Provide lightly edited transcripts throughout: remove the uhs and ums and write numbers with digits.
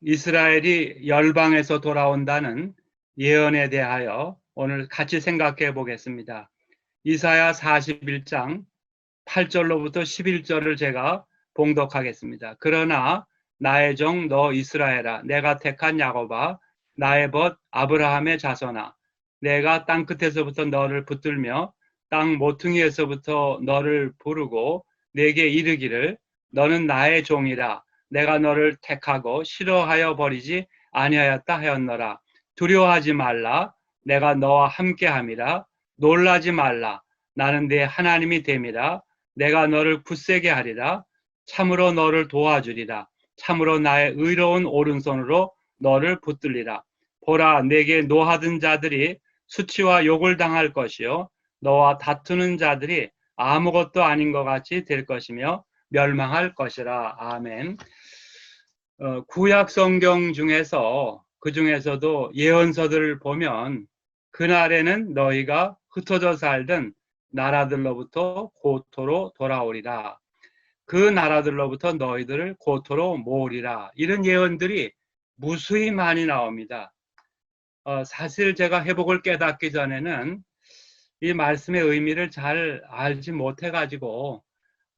이스라엘이 열방에서 돌아온다는 예언에 대하여 오늘 같이 생각해 보겠습니다. 이사야 41장 8절로부터 11절을 제가 봉독하겠습니다. 그러나 나의 종 너 이스라엘아, 내가 택한 야곱아, 나의 벗 아브라함의 자손아, 내가 땅 끝에서부터 너를 붙들며 땅 모퉁이에서부터 너를 부르고 내게 이르기를 너는 나의 종이라. 내가 너를 택하고 싫어하여 버리지 아니하였다 하였노라. 두려워하지 말라. 내가 너와 함께함이라. 놀라지 말라. 나는 네 하나님이 됨이라. 내가 너를 굳세게 하리라. 참으로 너를 도와주리라. 참으로 나의 의로운 오른손으로 너를 붙들리라. 보라, 내게 노하던 자들이 수치와 욕을 당할 것이요 너와 다투는 자들이 아무것도 아닌 것 같이 될 것이며 멸망할 것이라. 아멘. 구약 성경 중에서 그 중에서도 예언서들을 보면 그날에는 너희가 흩어져 살던 나라들로부터 고토로 돌아오리라. 그 나라들로부터 너희들을 고토로 모으리라. 이런 예언들이 무수히 많이 나옵니다. 사실 제가 회복을 깨닫기 전에는 이 말씀의 의미를 잘 알지 못해가지고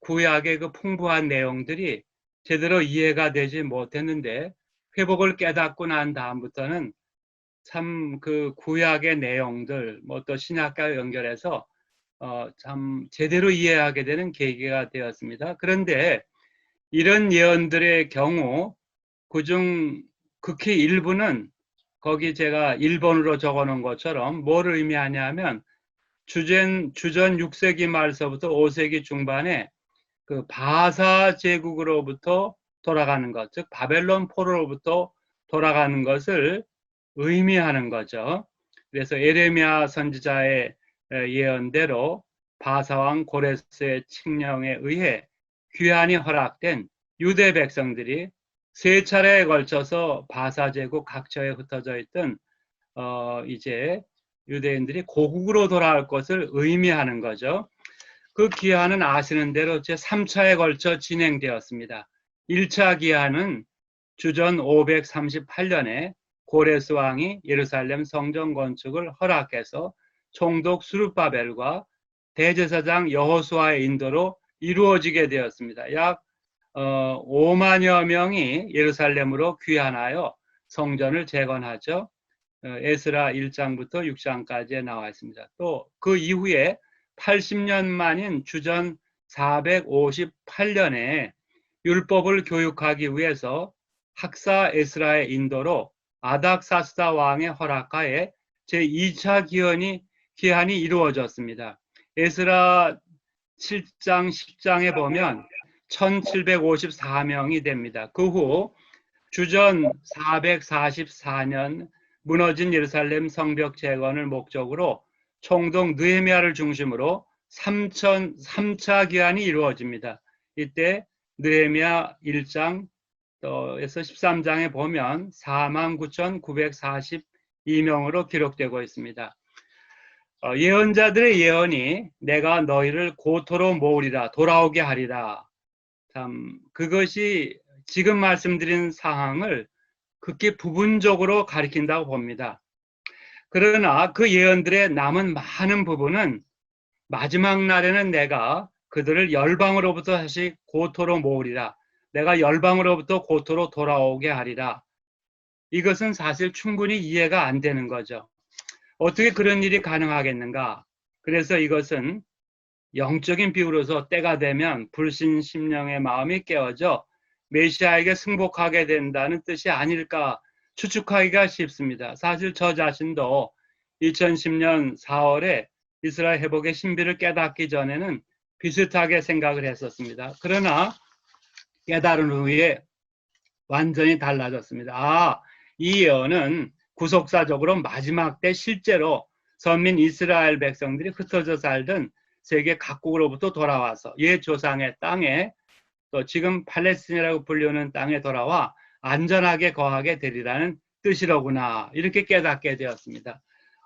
구약의 그 풍부한 내용들이 제대로 이해가 되지 못했는데 회복을 깨닫고 난 다음부터는 참 그 구약의 내용들 뭐 또 신약과 연결해서 참 제대로 이해하게 되는 계기가 되었습니다. 그런데 이런 예언들의 경우 그중 극히 일부는 거기 제가 1번으로 적어 놓은 것처럼 뭘 의미하냐면 주전 6세기 말서부터 5세기 중반에 그 바사 제국으로부터 돌아가는 것, 즉 바벨론 포로로부터 돌아가는 것을 의미하는 거죠. 그래서 에레미야 선지자의 예언대로 바사왕 고레스의 칙령에 의해 귀환이 허락된 유대 백성들이 세 차례에 걸쳐서 바사 제국 각처에 흩어져 있던 이제 유대인들이 고국으로 돌아올 것을 의미하는 거죠. 그 기한은 아시는 대로 제 3차에 걸쳐 진행되었습니다. 1차 기한은 주전 538년에 고레스 왕이 예루살렘 성전 건축을 허락해서 총독 수르바벨과 대제사장 여호수아의 인도로 이루어지게 되었습니다. 약 5만여 명이 예루살렘으로 귀환하여 성전을 재건하죠. 에스라 1장부터 6장까지에 나와 있습니다. 또 그 이후에 80년 만인 주전 458년에 율법을 교육하기 위해서 학사 에스라의 인도로 아닥사스다 왕의 허락하에 제2차 기한이 이루어졌습니다. 에스라 7장, 10장에 보면 1754명이 됩니다. 그 후 주전 444년 무너진 예루살렘 성벽 재건을 목적으로 총독 느헤미야를 중심으로 3차 기한이 이루어집니다. 이때 느헤미야 1장에서 13장에 보면 49,942명으로 기록되고 있습니다. 예언자들의 예언이 내가 너희를 고토로 모으리라, 돌아오게 하리라. 참 그것이 지금 말씀드린 사항을 극히 부분적으로 가리킨다고 봅니다. 그러나 그 예언들의 남은 많은 부분은 마지막 날에는 내가 그들을 열방으로부터 다시 고토로 모으리라. 내가 열방으로부터 고토로 돌아오게 하리라. 이것은 사실 충분히 이해가 안 되는 거죠. 어떻게 그런 일이 가능하겠는가? 그래서 이것은 영적인 비유로서 때가 되면 불신심령의 마음이 깨어져 메시아에게 승복하게 된다는 뜻이 아닐까 추측하기가 쉽습니다. 사실 저 자신도 2010년 4월에 이스라엘 회복의 신비를 깨닫기 전에는 비슷하게 생각을 했었습니다. 그러나 깨달은 후에 완전히 달라졌습니다. 이 예언은 구속사적으로 마지막 때 실제로 선민 이스라엘 백성들이 흩어져 살던 세계 각국으로부터 돌아와서 옛 조상의 땅에 또 지금 팔레스틴이라고 불리는 땅에 돌아와 안전하게 거하게 되리라는 뜻이로구나 이렇게 깨닫게 되었습니다.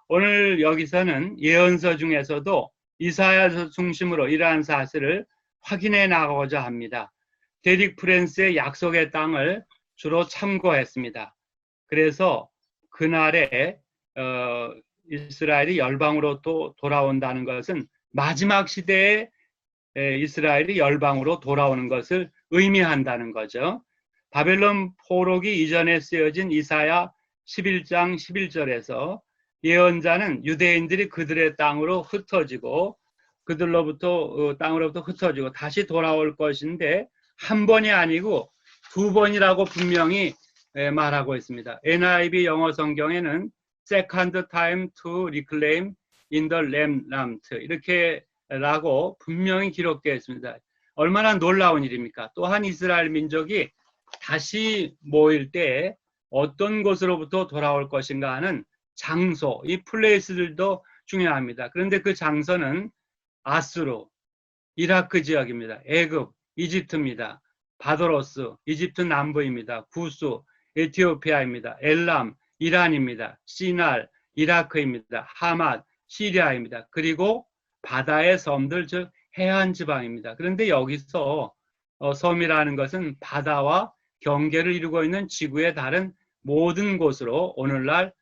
오늘 여기서는 예언서 중에서도 이사야서 중심으로 이러한 사실을 확인해 나가고자 합니다. 데릭 프랜스의 약속의 땅을 주로 참고했습니다. 그래서 그날에 이스라엘이 열방으로 또 돌아온다는 것은 마지막 시대에 이스라엘이 열방으로 돌아오는 것을 의미한다는 거죠. 바벨론 포로기 이전에 쓰여진 이사야 11장 11절에서 예언자는 유대인들이 그들의 땅으로 흩어지고 땅으로부터 흩어지고 다시 돌아올 것인데 한 번이 아니고 두 번이라고 분명히 말하고 있습니다. NIV 영어 성경에는 second time to reclaim in the remnant 이렇게 라고 분명히 기록되어 있습니다. 얼마나 놀라운 일입니까? 또한 이스라엘 민족이 다시 모일 때 어떤 곳으로부터 돌아올 것인가 하는 장소, 이 플레이스들도 중요합니다. 그런데 그 장소는 아수르, 이라크 지역입니다. 애굽, 이집트입니다. 바도로스, 이집트 남부입니다. 구스, 에티오피아입니다. 엘람, 이란입니다. 시날, 이라크입니다. 하맛, 시리아입니다. 그리고 바다의 섬들, 즉 해안 지방입니다. 그런데 여기서 섬이라는 것은 바다와 경계를 이루고 있는 지구의 다른 모든 곳으로 오늘날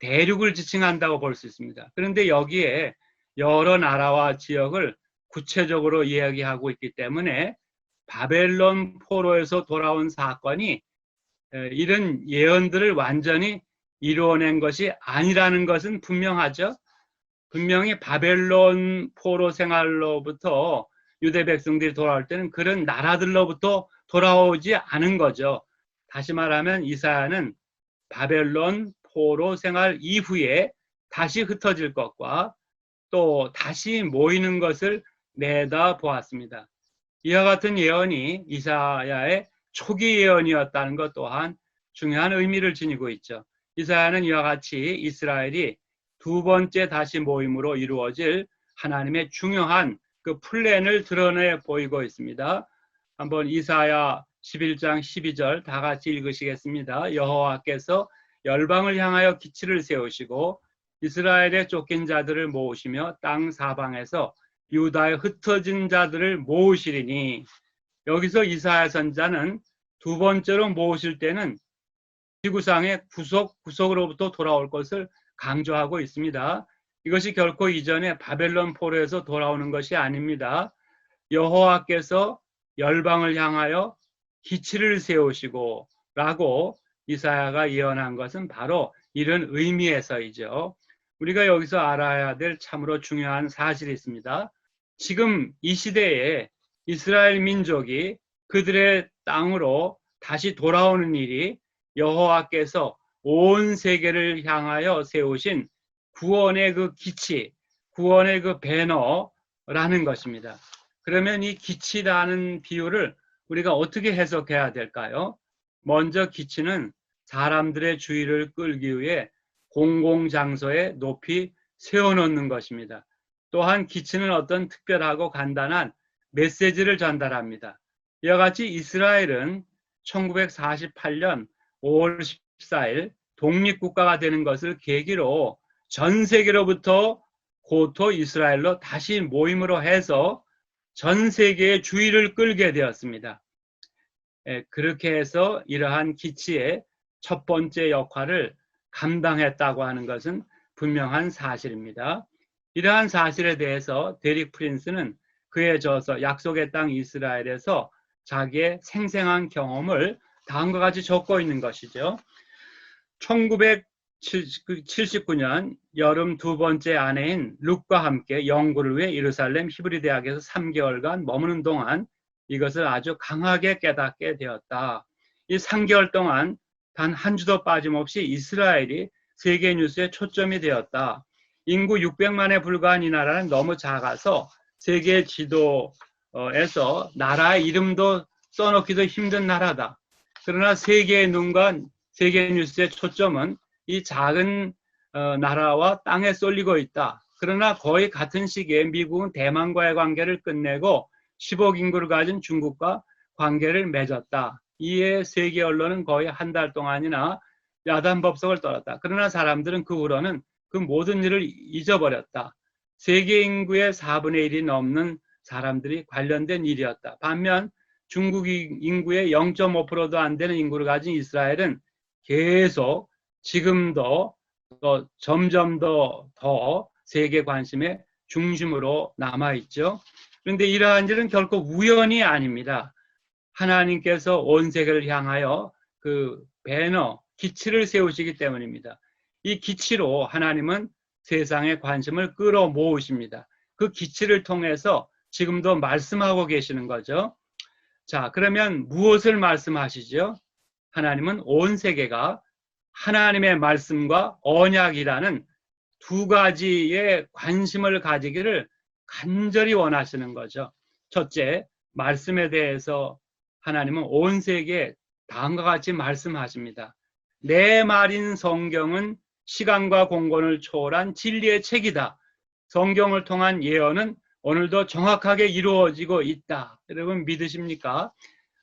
대륙을 지칭한다고 볼 수 있습니다. 그런데 여기에 여러 나라와 지역을 구체적으로 이야기하고 있기 때문에 바벨론 포로에서 돌아온 사건이 이런 예언들을 완전히 이루어낸 것이 아니라는 것은 분명하죠. 분명히 바벨론 포로 생활로부터 유대 백성들이 돌아올 때는 그런 나라들로부터 돌아오지 않은 거죠. 다시 말하면 이사야는 바벨론 포로 생활 이후에 다시 흩어질 것과 또 다시 모이는 것을 내다 보았습니다. 이와 같은 예언이 이사야의 초기 예언이었다는 것 또한 중요한 의미를 지니고 있죠. 이사야는 이와 같이 이스라엘이 두 번째 다시 모임으로 이루어질 하나님의 중요한 그 플랜을 드러내 보이고 있습니다. 한번 이사야 11장 12절 다 같이 읽으시겠습니다. 여호와께서 열방을 향하여 기치를 세우시고 이스라엘의 쫓긴 자들을 모으시며 땅 사방에서 유다의 흩어진 자들을 모으시리니, 여기서 이사야 선자는 두 번째로 모으실 때는 지구상의 구석구석으로부터 돌아올 것을 강조하고 있습니다. 이것이 결코 이전에 바벨론 포로에서 돌아오는 것이 아닙니다. 여호와께서 열방을 향하여 기치를 세우시고 라고 이사야가 예언한 것은 바로 이런 의미에서이죠. 우리가 여기서 알아야 될 참으로 중요한 사실이 있습니다. 지금 이 시대에 이스라엘 민족이 그들의 땅으로 다시 돌아오는 일이 여호와께서 온 세계를 향하여 세우신 구원의 그 기치, 구원의 그 배너라는 것입니다. 그러면 이 기치라는 비유를 우리가 어떻게 해석해야 될까요? 먼저 기치는 사람들의 주의를 끌기 위해 공공장소에 높이 세워놓는 것입니다. 또한 기치는 어떤 특별하고 간단한 메시지를 전달합니다. 이와 같이 이스라엘은 1948년 5월 14일 독립국가가 되는 것을 계기로 전 세계로부터 고토 이스라엘로 다시 모임으로 해서 전 세계의 주의를 끌게 되었습니다. 그렇게 해서 이러한 기치의 첫 번째 역할을 감당했다고 하는 것은 분명한 사실입니다. 이러한 사실에 대해서 데릭 프린스는 그의 저서 약속의 땅 이스라엘에서 자기의 생생한 경험을 다음과 같이 적고 있는 것이죠. 1979년 여름 두 번째 아내인 룩과 함께 연구를 위해 예루살렘 히브리 대학에서 3개월간 머무는 동안 이것을 아주 강하게 깨닫게 되었다. 이 3개월 동안 단 한 주도 빠짐없이 이스라엘이 세계 뉴스의 초점이 되었다. 인구 600만에 불과한 이 나라는 너무 작아서 세계 지도에서 나라의 이름도 써놓기도 힘든 나라다. 그러나 세계의 눈과 세계 뉴스의 초점은 이 작은 나라와 땅에 쏠리고 있다. 그러나 거의 같은 시기에 미국은 대만과의 관계를 끝내고 10억 인구를 가진 중국과 관계를 맺었다. 이에 세계 언론은 거의 한 달 동안이나 야단법석을 떨었다. 그러나 사람들은 그 후로는 그 모든 일을 잊어버렸다. 세계 인구의 4분의 1이 넘는 사람들이 관련된 일이었다. 반면 중국 인구의 0.5%도 안 되는 인구를 가진 이스라엘은 계속 지금도 점점 더 세계 관심의 중심으로 남아있죠. 그런데 이러한 일은 결코 우연이 아닙니다. 하나님께서 온 세계를 향하여 그 배너, 기치를 세우시기 때문입니다. 이 기치로 하나님은 세상의 관심을 끌어모으십니다. 그 기치를 통해서 지금도 말씀하고 계시는 거죠. 자, 그러면 무엇을 말씀하시죠? 하나님은 온 세계가 하나님의 말씀과 언약이라는 두 가지의 관심을 가지기를 간절히 원하시는 거죠. 첫째, 말씀에 대해서 하나님은 온 세계에 다음과 같이 말씀하십니다. 내 말인 성경은 시간과 공간을 초월한 진리의 책이다. 성경을 통한 예언은 오늘도 정확하게 이루어지고 있다. 여러분 믿으십니까?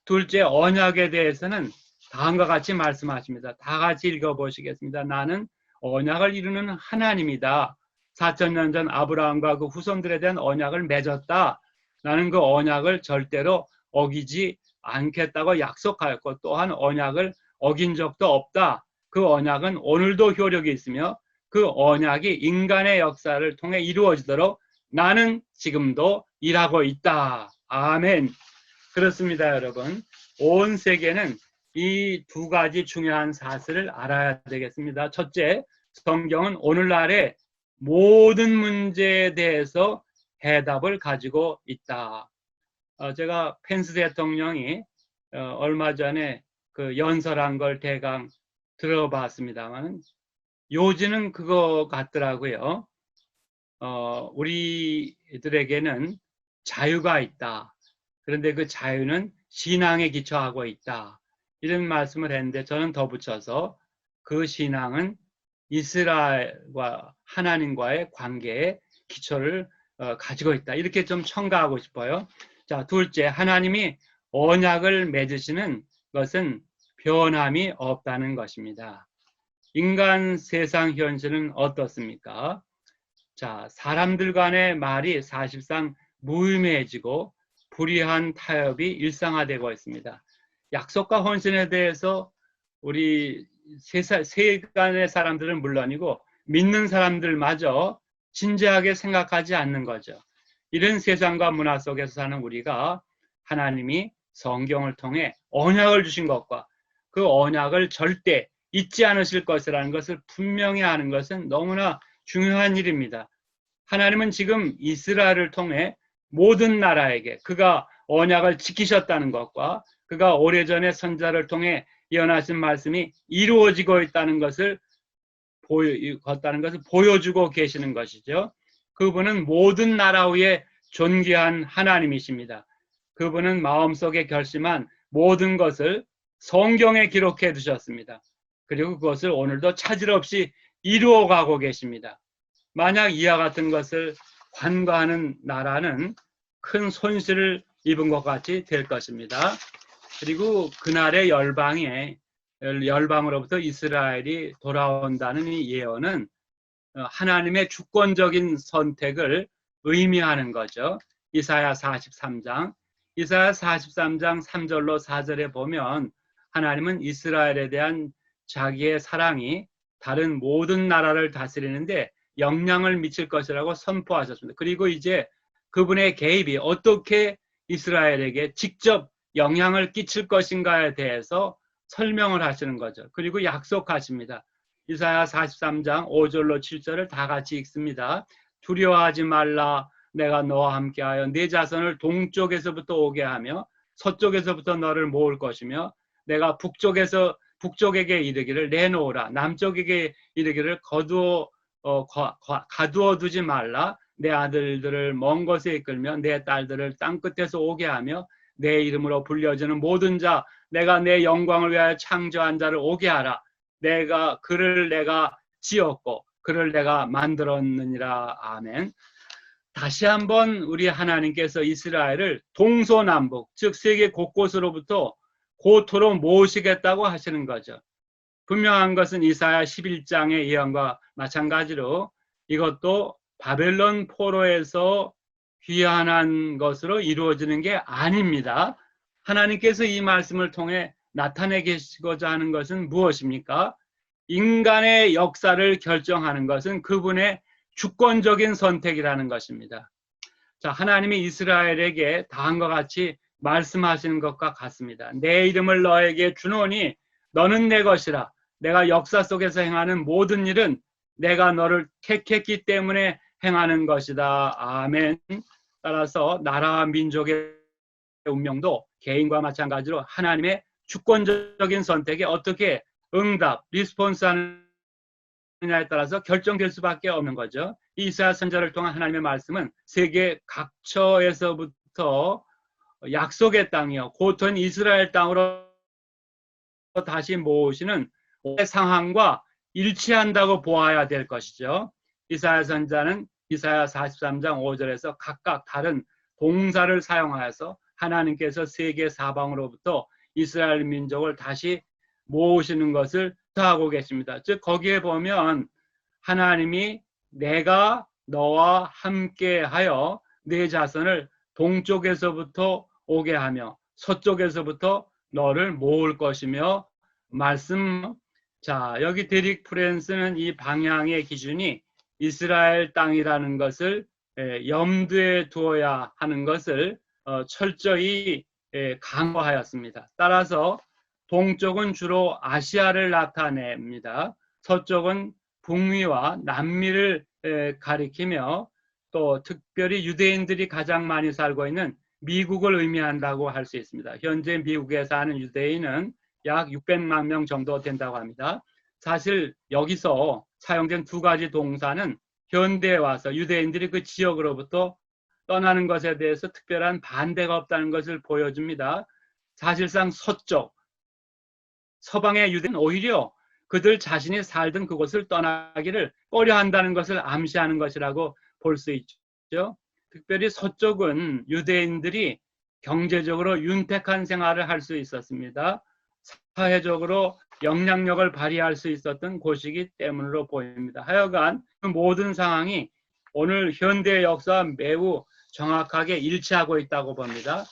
둘째, 언약에 대해서는 다음과 같이 말씀하십니다. 다 같이 읽어보시겠습니다. 나는 언약을 이루는 하나님이다. 4,000년 전 아브라함과 그 후손들에 대한 언약을 맺었다. 나는 그 언약을 절대로 어기지 않겠다고 약속하였고 또한 언약을 어긴 적도 없다. 그 언약은 오늘도 효력이 있으며 그 언약이 인간의 역사를 통해 이루어지도록 나는 지금도 일하고 있다. 아멘. 그렇습니다, 여러분. 온 세계는 이 두 가지 중요한 사실을 알아야 되겠습니다. 첫째, 성경은 오늘날의 모든 문제에 대해서 해답을 가지고 있다. 제가 펜스 대통령이 얼마 전에 그 연설한 걸 대강 들어봤습니다만 요지는 그거 같더라고요. 우리들에게는 자유가 있다. 그런데 그 자유는 신앙에 기초하고 있다. 이런 말씀을 했는데 저는 덧붙여서 그 신앙은 이스라엘과 하나님과의 관계에 기초를 가지고 있다. 이렇게 좀 첨가하고 싶어요. 자, 둘째, 하나님이 언약을 맺으시는 것은 변함이 없다는 것입니다. 인간 세상 현실은 어떻습니까? 자, 사람들 간의 말이 사실상 무의미해지고 불의한 타협이 일상화되고 있습니다. 약속과 헌신에 대해서 우리 세간의 사람들은 물론이고 믿는 사람들마저 진지하게 생각하지 않는 거죠. 이런 세상과 문화 속에서 사는 우리가 하나님이 성경을 통해 언약을 주신 것과 그 언약을 절대 잊지 않으실 것이라는 것을 분명히 아는 것은 너무나 중요한 일입니다. 하나님은 지금 이스라엘을 통해 모든 나라에게 그가 언약을 지키셨다는 것과 그가 오래전에 선자를 통해 예언하신 말씀이 이루어지고 있다는 것을 보여주고 계시는 것이죠. 그분은 모든 나라 위에 존귀한 하나님이십니다. 그분은 마음속에 결심한 모든 것을 성경에 기록해 두셨습니다. 그리고 그것을 오늘도 차질 없이 이루어가고 계십니다. 만약 이와 같은 것을 관과하는 나라는 큰 손실을 입은 것 같이 될 것입니다. 그리고 그날의 열방으로부터 이스라엘이 돌아온다는 이 예언은 하나님의 주권적인 선택을 의미하는 거죠. 이사야 43장 3절로 4절에 보면 하나님은 이스라엘에 대한 자기의 사랑이 다른 모든 나라를 다스리는데 영향을 미칠 것이라고 선포하셨습니다. 그리고 이제 그분의 개입이 어떻게 이스라엘에게 직접 영향을 끼칠 것인가에 대해서 설명을 하시는 거죠. 그리고 약속하십니다. 이사야 43장 5절로 7절을 다 같이 읽습니다. 두려워하지 말라. 내가 너와 함께하여 네 자손을 동쪽에서부터 오게 하며 서쪽에서부터 너를 모을 것이며 내가 북쪽에게 이르기를 내놓으라. 남쪽에게 이르기를 가두어 두지 말라. 내 아들들을 먼 곳에 이끌며 내 딸들을 땅끝에서 오게 하며 내 이름으로 불려지는 모든 자 내가 내 영광을 위하여 창조한 자를 오게 하라. 그를 내가 지었고 그를 내가 만들었느니라. 아멘. 다시 한번 우리 하나님께서 이스라엘을 동서남북 즉 세계 곳곳으로부터 고토로 모으시겠다고 하시는 거죠. 분명한 것은 이사야 11장의 예언과 마찬가지로 이것도 바벨론 포로에서 귀환한 것으로 이루어지는 게 아닙니다. 하나님께서 이 말씀을 통해 나타내시고자 하는 것은 무엇입니까? 인간의 역사를 결정하는 것은 그분의 주권적인 선택이라는 것입니다. 자, 하나님이 이스라엘에게 다음과 같이 말씀하시는 것과 같습니다. 내 이름을 너에게 주노니 너는 내 것이라. 내가 역사 속에서 행하는 모든 일은 내가 너를 택했기 때문에 행하는 것이다. 아멘. 따라서 나라와 민족의 운명도 개인과 마찬가지로 하나님의 주권적인 선택에 어떻게 응답, 리스폰스 하느냐에 따라서 결정될 수밖에 없는 거죠. 이사야 선지자를 통한 하나님의 말씀은 세계 각처에서부터 약속의 땅이요, 곧은 이스라엘 땅으로 다시 모으시는 상황과 일치한다고 보아야 될 것이죠. 이사야 선지자는 이사야 43장 5절에서 각각 다른 동사를 사용하여서 하나님께서 세계 사방으로부터 이스라엘 민족을 다시 모으시는 것을 하고 계십니다. 즉 거기에 보면 하나님이 내가 너와 함께하여 네 자손을 동쪽에서부터 오게 하며 서쪽에서부터 너를 모을 것이며 말씀. 자, 여기 데릭 프랜스는 이 방향의 기준이 이스라엘 땅이라는 것을 염두에 두어야 하는 것을 철저히 강조하였습니다. 따라서 동쪽은 주로 아시아를 나타냅니다. 서쪽은 북미와 남미를 가리키며 또 특별히 유대인들이 가장 많이 살고 있는 미국을 의미한다고 할 수 있습니다. 현재 미국에 사는 유대인은 약 600만 명 정도 된다고 합니다. 사실 여기서 사용된 두 가지 동사는 현대에 와서 유대인들이 그 지역으로부터 떠나는 것에 대해서 특별한 반대가 없다는 것을 보여줍니다. 사실상 서쪽, 서방의 유대인은 오히려 그들 자신이 살던 그곳을 떠나기를 꺼려한다는 것을 암시하는 것이라고 볼 수 있죠. 특별히 서쪽은 유대인들이 경제적으로 윤택한 생활을 할 수 있었습니다. 사회적으로 영향력을 발휘할 수 있었던 곳이기 때문으로 보입니다. 하여간 그 모든 상황이 오늘 현대 역사와 매우 정확하게 일치하고 있다고 봅니다.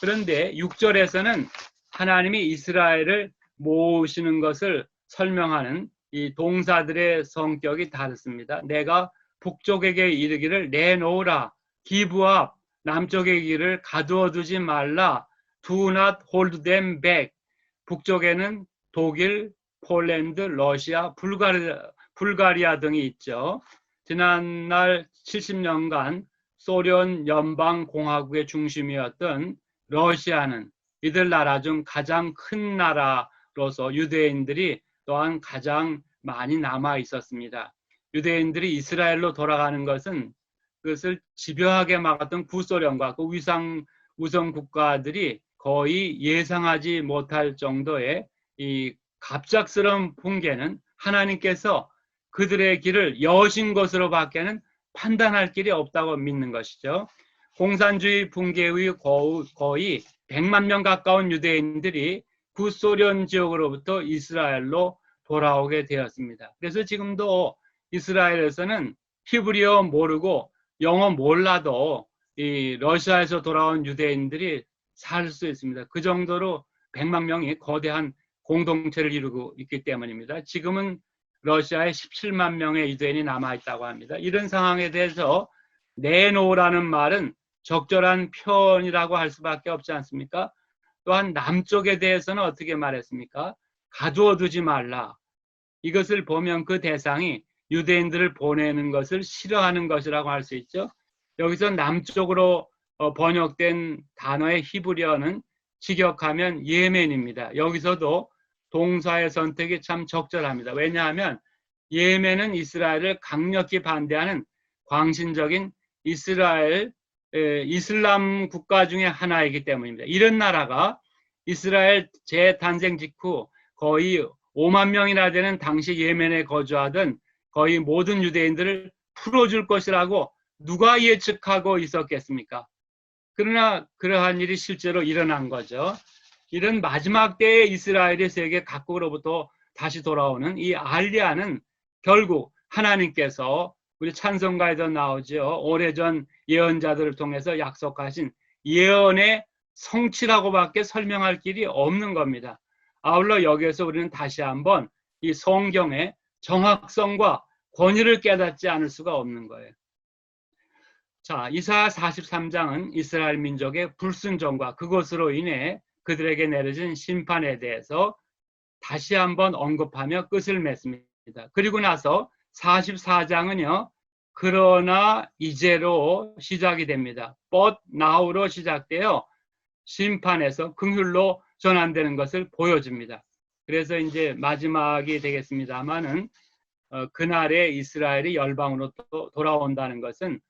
그런데 6절에서는 하나님이 이스라엘을 모으시는 것을 설명하는 이 동사들의 성격이 다릅니다. 내가 북쪽에게 이르기를 내놓으라, give up, 남쪽의 길을 가두어 두지 말라, do not hold them back. 북쪽에는 독일, 폴란드, 러시아, 불가리아 등이 있죠. 지난날 70년간 소련 연방공화국의 중심이었던 러시아는 이들 나라 중 가장 큰 나라로서 유대인들이 또한 가장 많이 남아 있었습니다. 유대인들이 이스라엘로 돌아가는 것은 그것을 집요하게 막았던 구소련과 그 우성 국가들이 거의 예상하지 못할 정도의 이 갑작스러운 붕괴는 하나님께서 그들의 길을 여신 것으로 밖에는 판단할 길이 없다고 믿는 것이죠. 공산주의 붕괴 이후 거의 100만 명 가까운 유대인들이 구소련 지역으로부터 이스라엘로 돌아오게 되었습니다. 그래서 지금도 이스라엘에서는 히브리어 모르고 영어 몰라도 이 러시아에서 돌아온 유대인들이 살 수 있습니다. 그 정도로 100만 명이 거대한 공동체를 이루고 있기 때문입니다. 지금은 러시아에 17만 명의 유대인이 남아있다고 합니다. 이런 상황에 대해서 내놓으라는 말은 적절한 표현이라고 할 수밖에 없지 않습니까? 또한 남쪽에 대해서는 어떻게 말했습니까? 가두어 두지 말라. 이것을 보면 그 대상이 유대인들을 보내는 것을 싫어하는 것이라고 할 수 있죠. 여기서 남쪽으로 번역된 단어의 히브리어는 직역하면 예멘입니다. 여기서도 동사의 선택이 참 적절합니다. 왜냐하면 예멘은 이스라엘을 강력히 반대하는 광신적인 이슬람 국가 중에 하나이기 때문입니다. 이런 나라가 이스라엘 재탄생 직후 거의 5만 명이나 되는 당시 예멘에 거주하던 거의 모든 유대인들을 풀어줄 것이라고 누가 예측하고 있었겠습니까? 그러나 그러한 일이 실제로 일어난 거죠. 이런 마지막 때에 이스라엘이 세계 각국으로부터 다시 돌아오는 이 알리아는 결국 하나님께서 우리 찬송가에도 나오죠. 오래전 예언자들을 통해서 약속하신 예언의 성취라고밖에 설명할 길이 없는 겁니다. 아울러 여기에서 우리는 다시 한번 이 성경의 정확성과 권위를 깨닫지 않을 수가 없는 거예요. 자, 이사야 43장은 이스라엘 민족의 불순종과 그것으로 인해 그들에게 내려진 심판에 대해서 다시 한번 언급하며 끝을 맺습니다. 그리고 나서 44장은요. 그러나 이제로 시작이 됩니다. But now로 시작되어 심판에서 긍휼로 전환되는 것을 보여줍니다. 그래서 이제 마지막이 되겠습니다만은 그날에 이스라엘이 열방으로 돌아온다는 것은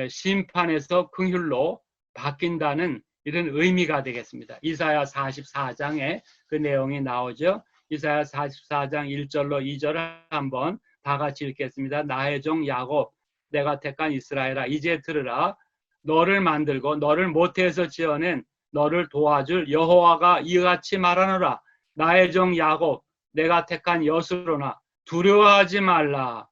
심판에서 긍휼로 바뀐다는 이런 의미가 되겠습니다. 이사야 44장에 그 내용이 나오죠. 이사야 44장 1절로 2절을 한번 다 같이 읽겠습니다. 나의 종 야곱, 내가 택한 이스라엘아, 이제 들으라. 너를 만들고 너를 모태에서 지어낸 너를 도와줄 여호와가 이같이 말하노라. 나의 종 야곱, 내가 택한 여수로나 두려워하지 말라.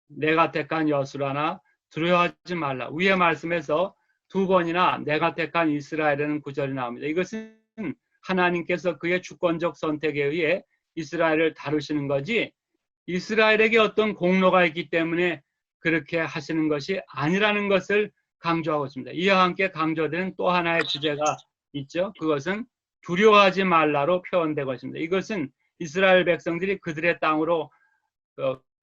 내가 택한 여수라나 두려워하지 말라. 위의 말씀에서 두 번이나 내가 택한 이스라엘이라는 구절이 나옵니다. 이것은 하나님께서 그의 주권적 선택에 의해 이스라엘을 다루시는 거지 이스라엘에게 어떤 공로가 있기 때문에 그렇게 하시는 것이 아니라는 것을 강조하고 있습니다. 이와 함께 강조되는 또 하나의 주제가 있죠. 그것은 두려워하지 말라로 표현되고 있습니다. 이것은 이스라엘 백성들이 그들의 땅으로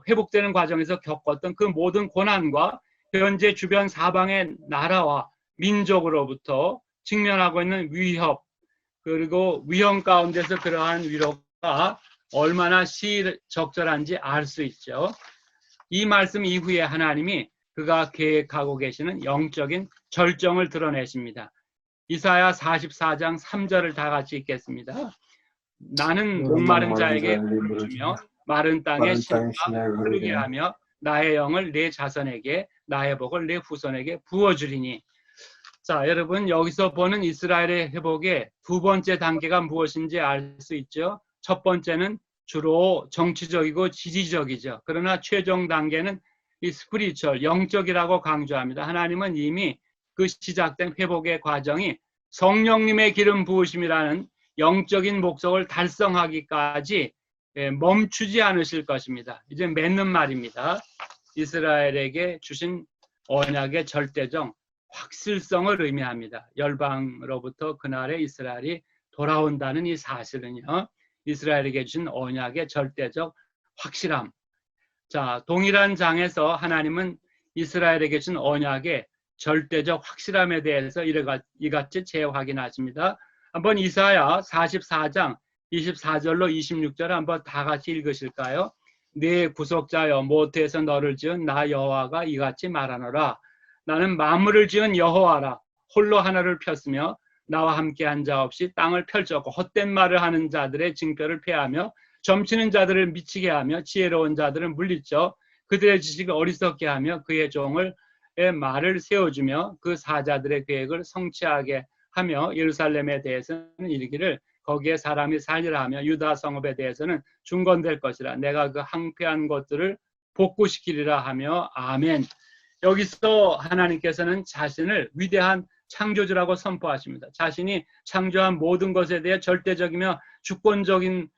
회복되는 과정에서 겪었던 그 모든 고난과 현재 주변 사방의 나라와 민족으로부터 직면하고 있는 위협 그리고 위험 가운데서 그러한 위로가 얼마나 적절한지 알 수 있죠. 이 말씀 이후에 하나님이 그가 계획하고 계시는 영적인 절정을 드러내십니다. 이사야 44장 3절을 다 같이 읽겠습니다. 나는 목마른 자에게 물을 주며 마른 땅에 심과 흐르게 하며 나의 영을 내 자손에게 나의 복을 내 후손에게 부어주리니. 자, 여러분 여기서 보는 이스라엘의 회복의 두 번째 단계가 무엇인지 알 수 있죠. 첫 번째는 주로 정치적이고 지지적이죠. 그러나 최종 단계는 이 스피리추얼, 영적이라고 강조합니다. 하나님은 이미 그 시작된 회복의 과정이 성령님의 기름 부으심이라는 영적인 목적을 달성하기까지 멈추지 않으실 것입니다. 이제 맺는 말입니다. 이스라엘에게 주신 언약의 절대적 확실성을 의미합니다. 열방으로부터 그날에 이스라엘이 돌아온다는 이 사실은요. 이스라엘에게 주신 언약의 절대적 확실함. 자, 동일한 장에서 하나님은 이스라엘에게 준 언약의 절대적 확실함에 대해서 이같이 재확인하십니다. 한번 이사야 44장 24절로 26절 한번 다 같이 읽으실까요? 네 구속자여 모태에서 너를 지은 나 여호와가 이같이 말하노라. 나는 만물을 지은 여호와라. 홀로 하나를 폈으며 나와 함께한 자 없이 땅을 펼쳤고 헛된 말을 하는 자들의 징표를 폐하며 점치는 자들을 미치게 하며 지혜로운 자들을 물리쳐 그들의 지식을 어리석게 하며 그의 종을 말을 세워주며 그 사자들의 계획을 성취하게 하며 예루살렘에 대해서는 이르기를 거기에 사람이 살리라 하며 유다 성읍에 대해서는 중건될 것이라. 내가 그 항폐한 것들을 복구시키리라 하며 아멘. 여기서 하나님께서는 자신을 위대한 창조주라고 선포하십니다. 자신이 창조한 모든 것에 대해 절대적이며 주권적인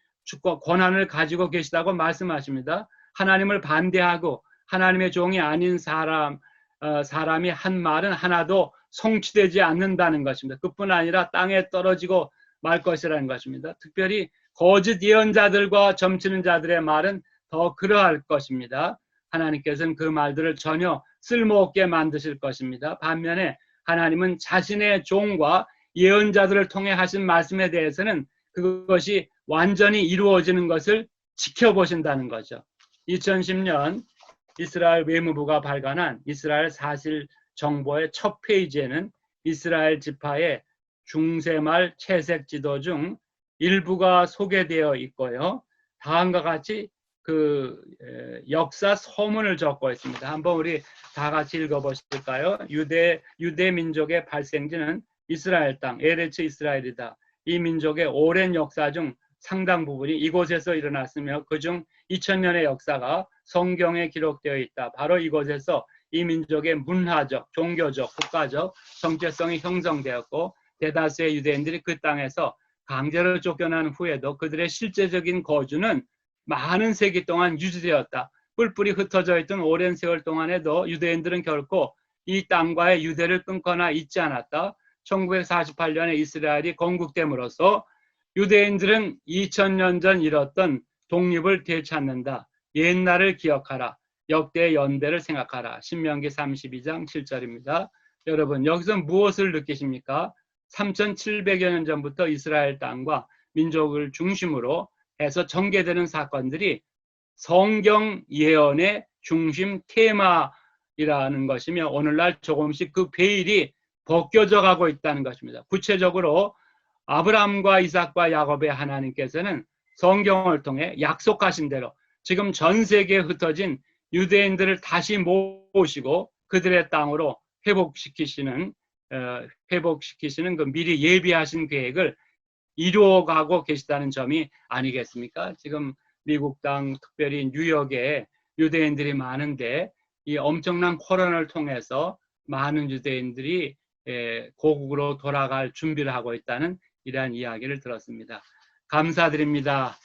권한을 가지고 계시다고 말씀하십니다. 하나님을 반대하고 하나님의 종이 아닌 사람이 한 말은 하나도 성취되지 않는다는 것입니다. 그뿐 아니라 땅에 떨어지고 말 것이라는 것입니다. 특별히 거짓 예언자들과 점치는 자들의 말은 더 그러할 것입니다. 하나님께서는 그 말들을 전혀 쓸모없게 만드실 것입니다. 반면에 하나님은 자신의 종과 예언자들을 통해 하신 말씀에 대해서는 그것이 완전히 이루어지는 것을 지켜보신다는 거죠. 2010년 이스라엘 외무부가 발간한 이스라엘 사실 정보의 첫 페이지에는 이스라엘 지파의 중세말 채색 지도 중 일부가 소개되어 있고요. 다음과 같이 그 역사 서문을 적고 있습니다. 한번 우리 다 같이 읽어보실까요? 유대 민족의 발생지는 이스라엘 땅, 에레츠 이스라엘이다. 이 민족의 오랜 역사 중 상당 부분이 이곳에서 일어났으며 그중 2000년의 역사가 성경에 기록되어 있다. 바로 이곳에서 이 민족의 문화적, 종교적, 국가적 정체성이 형성되었고 대다수의 유대인들이 그 땅에서 강제로 쫓겨난 후에도 그들의 실제적인 거주는 많은 세기 동안 유지되었다. 뿔뿔이 흩어져 있던 오랜 세월 동안에도 유대인들은 결코 이 땅과의 유대를 끊거나 잊지 않았다. 1948년에 이스라엘이 건국됨으로써 유대인들은 2000년 전 잃었던 독립을 되찾는다. 옛날을 기억하라. 역대의 연대를 생각하라. 신명기 32장 7절입니다. 여러분, 여기서 무엇을 느끼십니까? 3700여 년 전부터 이스라엘 땅과 민족을 중심으로 해서 전개되는 사건들이 성경 예언의 중심 테마이라는 것이며 오늘날 조금씩 그 베일이 벗겨져 가고 있다는 것입니다. 구체적으로 아브라함과 이삭과 야곱의 하나님께서는 성경을 통해 약속하신 대로 지금 전 세계에 흩어진 유대인들을 다시 모시고 그들의 땅으로 회복시키시는 그 미리 예비하신 계획을 이루어가고 계시다는 점이 아니겠습니까? 지금 미국 땅, 특별히 뉴욕에 유대인들이 많은데 이 엄청난 코로나를 통해서 많은 유대인들이 고국으로 돌아갈 준비를 하고 있다는 이러한 이야기를 들었습니다. 감사드립니다.